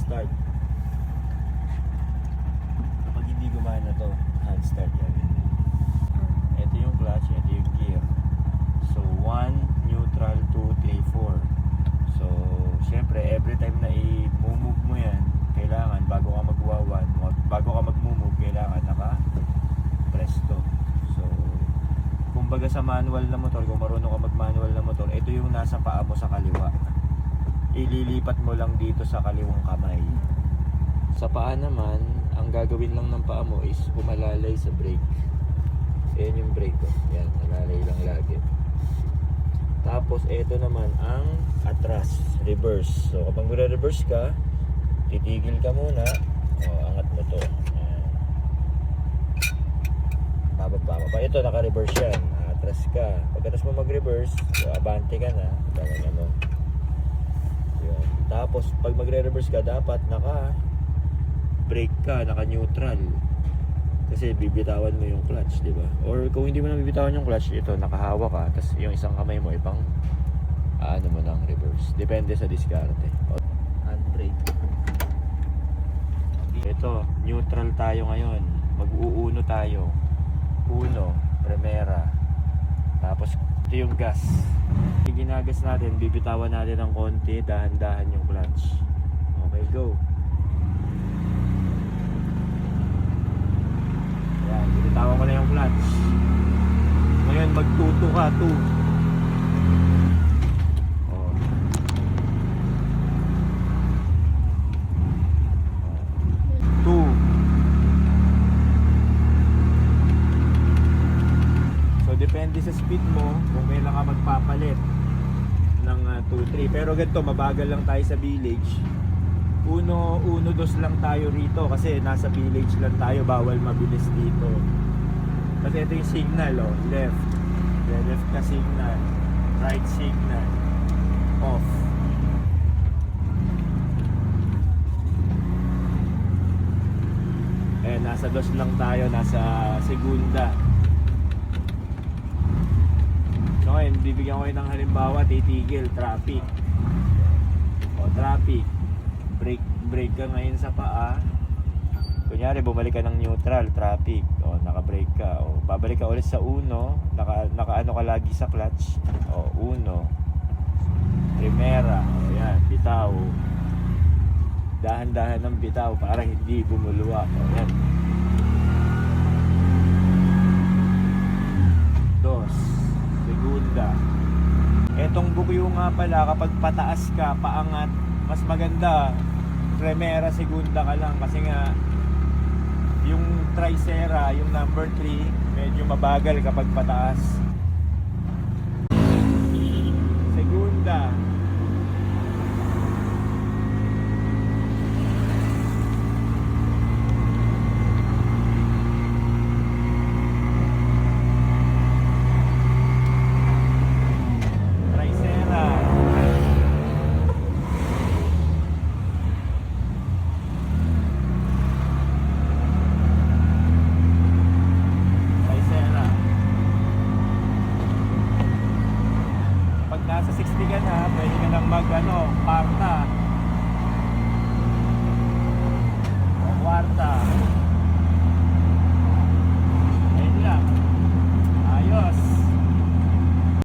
start. Kapag hindi gumana to, hand start yan. Ito yung clutch, ito yung gear. So 1, neutral, 2, 3, 4. So syempre every time na i-move mo yan, kailangan bago ka magwawan, bago ka mag-move, kailangan naka-press to. So kumbaga sa manual na motor, kung marunong ka mag-manual na motor, ito yung nasa paa mo sa kaliwa. Ililipat mo lang dito sa kaliwang kamay. Sa paa naman, ang gagawin lang ng paa mo is pumalalay sa brake. Ayan yung brake ko. Yan, nalalay lang lagi. Tapos ito naman ang atras, reverse. So kapag magre-reverse ka, titigil ka muna. Angat mo to. Bababa. Ito naka-reverse yan. Atras ka. Pagkatapos mo mag-reverse, abante ka na. Ganyan mo. Yun. Tapos pag magre-reverse ka, dapat naka-brake ka, naka-neutral. Kasi bibitawan mo yung clutch, di ba? Or kung hindi mo na bibitawan yung clutch, ito nakahawak ka, tapos yung isang kamay mo ibang ano mo ng reverse. Depende sa diskarte. Handbrake. Ito, neutral tayo ngayon. Mag-uuno tayo. Uno, primera. Tapos ito yung gas. Ginagas natin, bibitawan natin ng konti, dahan-dahan yung clutch. Okay, go. Yan, binitawan ko na yung clutch. Ngayon magtuto ka, 2. Oh. 2. So depende sa speed mo kung kailan ka magpapalit ng 2, 3. Pero ganito, mabagal lang tayo sa village. 1, 2 lang tayo rito kasi nasa village lang tayo, bawal mabilis dito. Kasi ito yung signal, oh, left. Left na signal, right signal, off. Nasa 2 lang tayo, nasa segunda. So ngayon, bibigyan ko kayo ng halimbawa, titigil, traffic. O, traffic. Brake ka ngayon sa paa. Kunyari bumalik ka ng neutral, traffic, o naka-brake ka, o babalik ka ulit sa uno, naka-ano ka lagi sa clutch, o uno, primera, o yan, bitaw, dahan-dahan ng bitaw para hindi bumuluwa, o yan, 2, segunda. Etong bukuyo nga pala, kapag pataas ka, paangat, mas maganda primera, segunda ka lang kasi nga yung tricera, yung number 3 medyo mabagal kapag pataas. Segunda. Nasa 60 ka na, pwede ka lang mag park na.